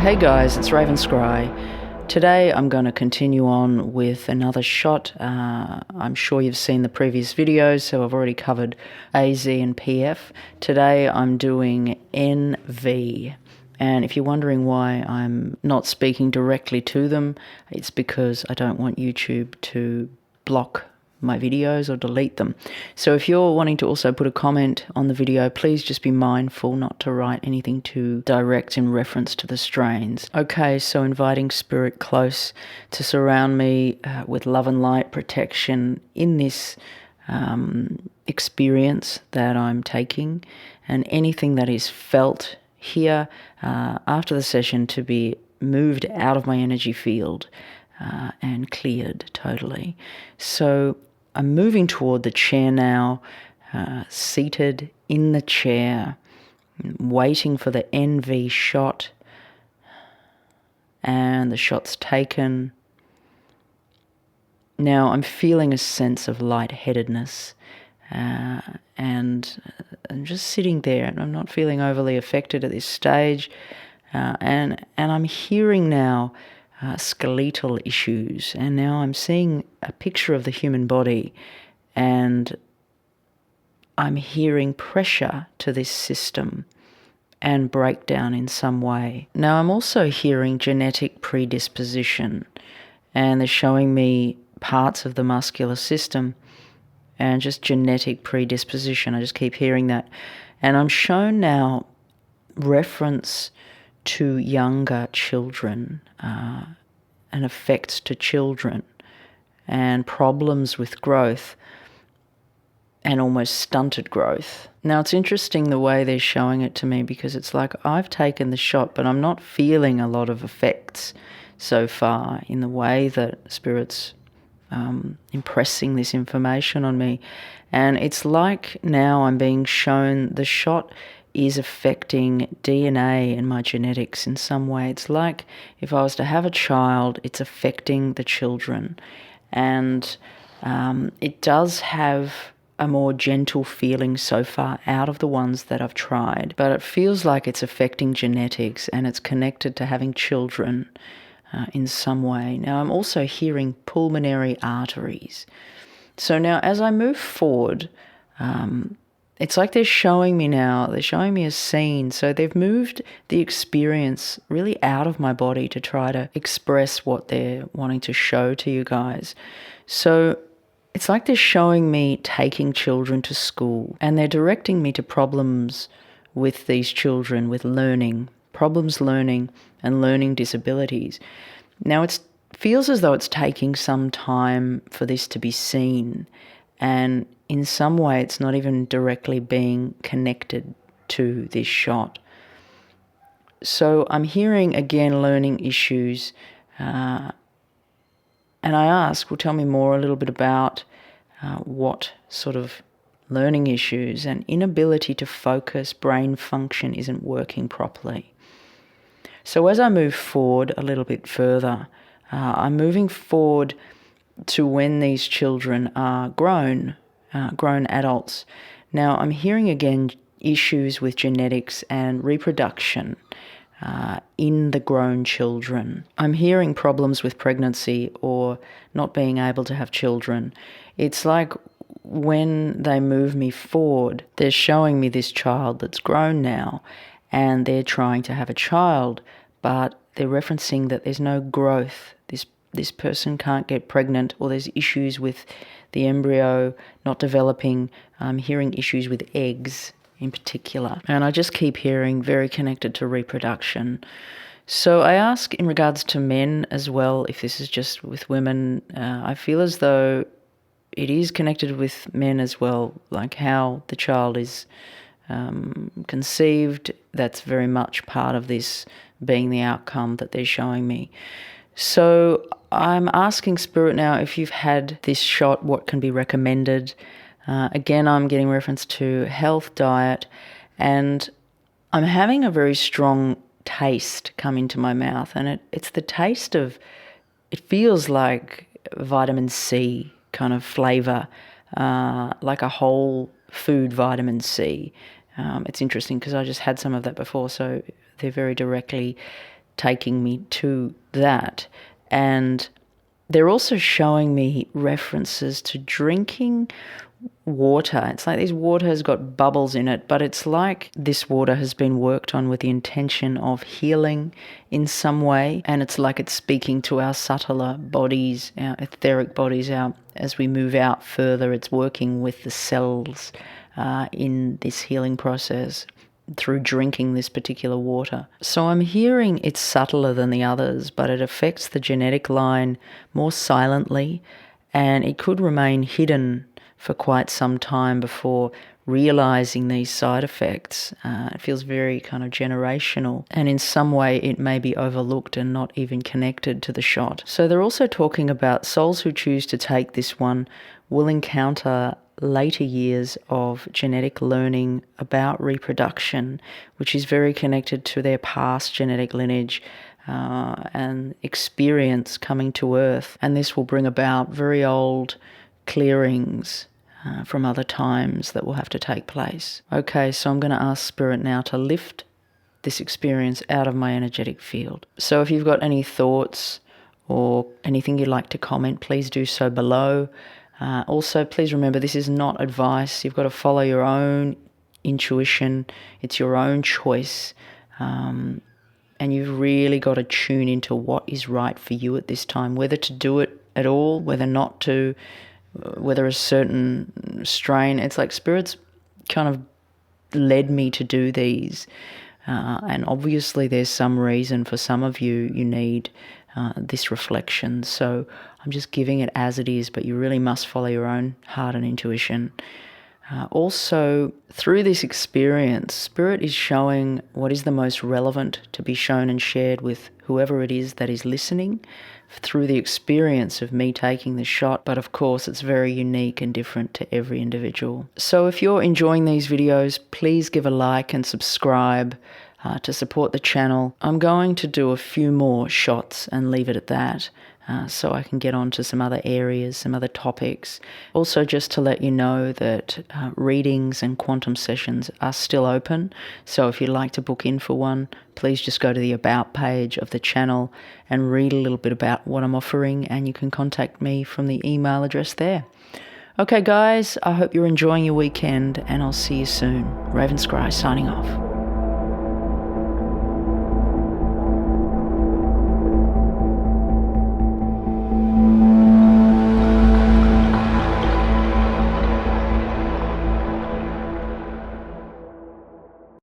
Hey guys, it's Scry. Today I'm going to continue on with another shot. I'm sure you've seen the previous videos, so I've already covered AZ and PF. Today I'm doing NV. And if you're wondering why I'm not speaking directly to them, it's because I don't want YouTube to block my videos or delete them. So if you're wanting to also put a comment on the video, please just be mindful not to write anything too direct in reference to the strains. Okay, so inviting spirit close to surround me with love and light protection in this experience that I'm taking, and anything that is felt here after the session to be moved out of my energy field and cleared totally. So I'm moving toward the chair now, seated in the chair, waiting for the NV shot, and the shot's taken. Now I'm feeling a sense of lightheadedness, and I'm just sitting there, and I'm not feeling overly affected at this stage, and I'm hearing now skeletal issues, and now I'm seeing a picture of the human body, and I'm hearing pressure to this system and breakdown in some way. Now I'm also hearing genetic predisposition, and they're showing me parts of the muscular system and just genetic predisposition. I just keep hearing that, and I'm shown now reference to younger children and effects to children and problems with growth and almost stunted growth. Now it's interesting the way they're showing it to me, because it's like I've taken the shot but I'm not feeling a lot of effects so far in the way that Spirit's impressing this information on me. And it's like now I'm being shown the shot is affecting DNA and my genetics in some way. It's like if I was to have a child, it's affecting the children. And it does have a more gentle feeling so far out of the ones that I've tried. But it feels like it's affecting genetics, and it's connected to having children in some way. Now I'm also hearing pulmonary arteries. So now as I move forward, it's like they're showing me a scene. So they've moved the experience really out of my body to try to express what they're wanting to show to you guys. So it's like they're showing me taking children to school, and they're directing me to problems with these children, with learning, problems learning and learning disabilities. Now it feels as though it's taking some time for this to be seen, and in some way it's not even directly being connected to this shot. So I'm hearing again learning issues, and I ask, well, tell me more a little bit about what sort of learning issues, and inability to focus, brain function isn't working properly. So as I move forward a little bit further, I'm moving forward to when these children are grown adults. Now I'm hearing again issues with genetics and reproduction in the grown children. I'm hearing problems with pregnancy or not being able to have children. It's like when they move me forward, they're showing me this child that's grown now, and they're trying to have a child, but they're referencing that there's no growth. This person can't get pregnant, or there's issues with the embryo not developing. I'm hearing issues with eggs in particular. And I just keep hearing very connected to reproduction. So I ask in regards to men as well, if this is just with women. I feel as though it is connected with men as well, like how the child is conceived. That's very much part of this being the outcome that they're showing me. So I'm asking Spirit now, if you've had this shot, what can be recommended? Again, I'm getting reference to health, diet, and I'm having a very strong taste come into my mouth, and it's the taste of, it feels like vitamin C kind of flavour, like a whole food vitamin C. It's interesting because I just had some of that before, so they're very directly taking me to that. And they're also showing me references to drinking water. It's like this water has got bubbles in it, but it's like this water has been worked on with the intention of healing in some way, and it's like it's speaking to our subtler bodies, our etheric bodies. As we move out further, it's working with the cells in this healing process through drinking this particular water. So I'm hearing it's subtler than the others, but it affects the genetic line more silently, and it could remain hidden for quite some time before realizing these side effects. It feels very kind of generational, and in some way it may be overlooked and not even connected to the shot. So they're also talking about souls who choose to take this one will encounter later years of genetic learning about reproduction, which is very connected to their past genetic lineage and experience coming to Earth. And this will bring about very old clearings from other times that will have to take place. Okay, so I'm going to ask Spirit now to lift this experience out of my energetic field. So if you've got any thoughts or anything you'd like to comment, please do so below. Also, please remember, this is not advice. You've got to follow your own intuition. It's your own choice. And you've really got to tune into what is right for you at this time, whether to do it at all, whether not to, whether a certain strain. It's like Spirit's kind of led me to do these. And obviously there's some reason for some of you need this reflection. So I'm just giving it as it is, but you really must follow your own heart and intuition. Also, through this experience, Spirit is showing what is the most relevant to be shown and shared with whoever it is that is listening through the experience of me taking the shot. But of course, it's very unique and different to every individual. So if you're enjoying these videos, please give a like and subscribe to support the channel. I'm going to do a few more shots and leave it at that. So I can get on to some other areas, some other topics. Also, just to let you know that readings and quantum sessions are still open. So if you'd like to book in for one, please just go to the About page of the channel and read a little bit about what I'm offering, and you can contact me from the email address there. Okay, guys, I hope you're enjoying your weekend, and I'll see you soon. Raven Scry signing off.